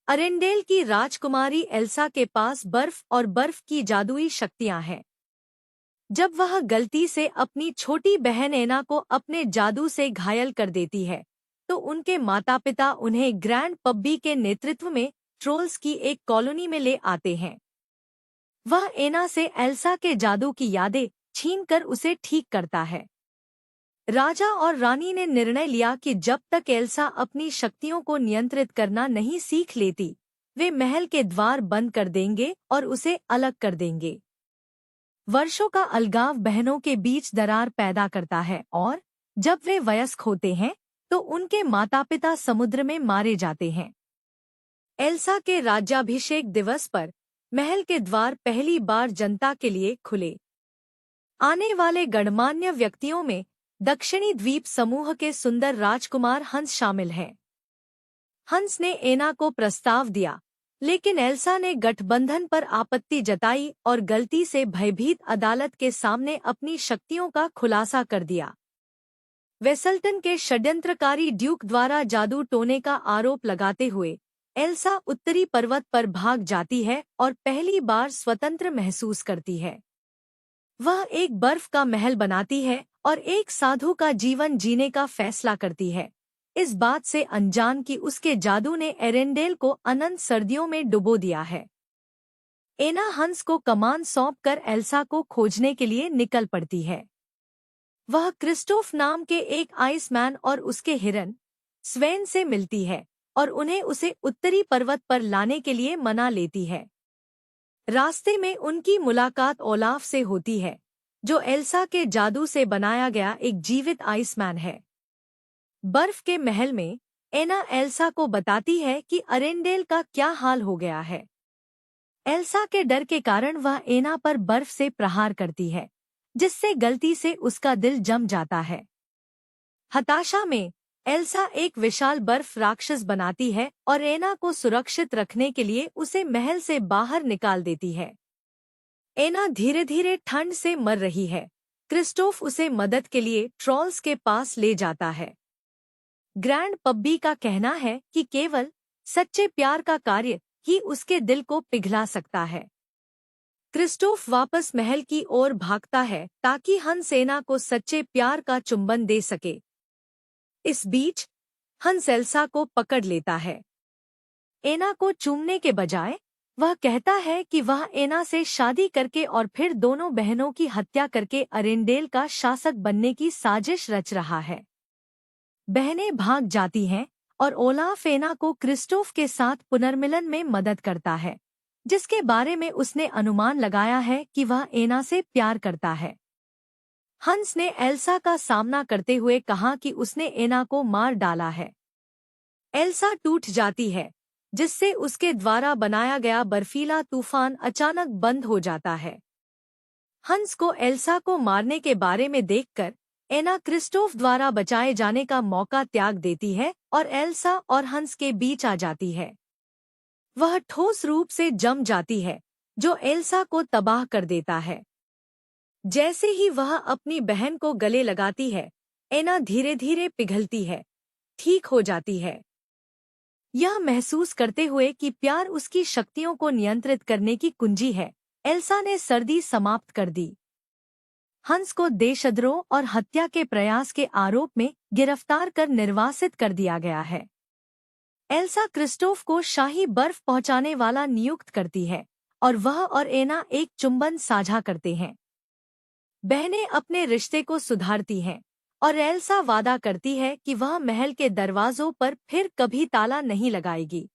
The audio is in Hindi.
अरेंडेल की राजकुमारी एल्सा के पास बर्फ और बर्फ की जादुई शक्तियां हैं। जब वह गलती से अपनी छोटी बहन एना को अपने जादू से घायल कर देती है, तो उनके माता-पिता उन्हें ग्रैंड पब्बी के नेतृत्व में ट्रोल्स की एक कॉलोनी में ले आते हैं। वह एना से एल्सा के जादू की यादें छीनकर उसे ठीक करता है। राजा और रानी ने निर्णय लिया कि जब तक एल्सा अपनी शक्तियों को नियंत्रित करना नहीं सीख लेती, वे महल के द्वार बंद कर देंगे और उसे अलग कर देंगे। वर्षों का अलगाव बहनों के बीच दरार पैदा करता है और जब वे वयस्क होते हैं तो उनके माता-पिता समुद्र में मारे जाते हैं। एल्सा के राज्याभिषेक दिवस पर महल के द्वार पहली बार जनता के लिए खुले। आने वाले गणमान्य व्यक्तियों में दक्षिणी द्वीप समूह के सुंदर राजकुमार हंस शामिल हैं। हंस ने एना को प्रस्ताव दिया, लेकिन एल्सा ने गठबंधन पर आपत्ति जताई और गलती से भयभीत अदालत के सामने अपनी शक्तियों का खुलासा कर दिया। वेसल्टन के षड्यंत्रकारी ड्यूक द्वारा जादू टोने का आरोप लगाते हुए एल्सा उत्तरी पर्वत पर भाग जाती है और पहली बार स्वतंत्र महसूस करती है। वह एक बर्फ का महल बनाती है और एक साधु का जीवन जीने का फैसला करती है, इस बात से अनजान कि उसके जादू ने एरेंडेल को अनंत सर्दियों में डुबो दिया है। एना हंस को कमान सौंपकर एल्सा को खोजने के लिए निकल पड़ती है। वह क्रिस्टोफ नाम के एक आइसमैन और उसके हिरन स्वेन से मिलती है और उन्हें उसे उत्तरी पर्वत पर लाने के लिए मना लेती है। रास्ते में उनकी मुलाकात ओलाफ से होती है, जो एल्सा के जादू से बनाया गया एक जीवित आइसमैन है। बर्फ के महल में एना एल्सा को बताती है कि अरेंडेल का क्या हाल हो गया है। एल्सा के डर के कारण वह एना पर बर्फ से प्रहार करती है, जिससे गलती से उसका दिल जम जाता है। हताशा में एल्सा एक विशाल बर्फ राक्षस बनाती है और एना को सुरक्षित रखने के लिए उसे महल से बाहर निकाल देती है। एना धीरे धीरे ठंड से मर रही है। क्रिस्टोफ उसे मदद के लिए ट्रोल्स के पास ले जाता है। ग्रैंड पब्बी का कहना है कि केवल सच्चे प्यार का कार्य ही उसके दिल को पिघला सकता है। क्रिस्टोफ वापस महल की ओर भागता है ताकि हंस एना को सच्चे प्यार का चुंबन दे सके। इस बीच हंस एल्सा को पकड़ लेता है। एना को चूमने के बजाय वह कहता है कि वह एना से शादी करके और फिर दोनों बहनों की हत्या करके अरेंडेल का शासक बनने की साजिश रच रहा है। बहनें भाग जाती हैं और ओलाफ एना को क्रिस्टोफ के साथ पुनर्मिलन में मदद करता है, जिसके बारे में उसने अनुमान लगाया है कि वह एना से प्यार करता है। हंस ने एल्सा का सामना करते हुए कहा कि उसने एना को मार डाला है। एल्सा टूट जाती है, जिससे उसके द्वारा बनाया गया बर्फीला तूफान अचानक बंद हो जाता है। हंस को एल्सा को मारने के बारे में देखकर एना क्रिस्टोफ द्वारा बचाए जाने का मौका त्याग देती है और एल्सा और हंस के बीच आ जाती है। वह ठोस रूप से जम जाती है, जो एल्सा को तबाह कर देता है। जैसे ही वह अपनी बहन को गले लगाती है, एना धीरे धीरे पिघलती है, ठीक हो जाती है। यह महसूस करते हुए कि प्यार उसकी शक्तियों को नियंत्रित करने की कुंजी है, एल्सा ने सर्दी समाप्त कर दी। हंस को देशद्रोह और हत्या के प्रयास के आरोप में गिरफ्तार कर निर्वासित कर दिया गया है। एल्सा क्रिस्टोफ को शाही बर्फ पहुंचाने वाला नियुक्त करती है और वह और एना एक चुंबन साझा करते हैं। बहनें अपने रिश्ते को सुधारती हैं और एल्सा वादा करती है कि वह महल के दरवाजों पर फिर कभी ताला नहीं लगाएगी।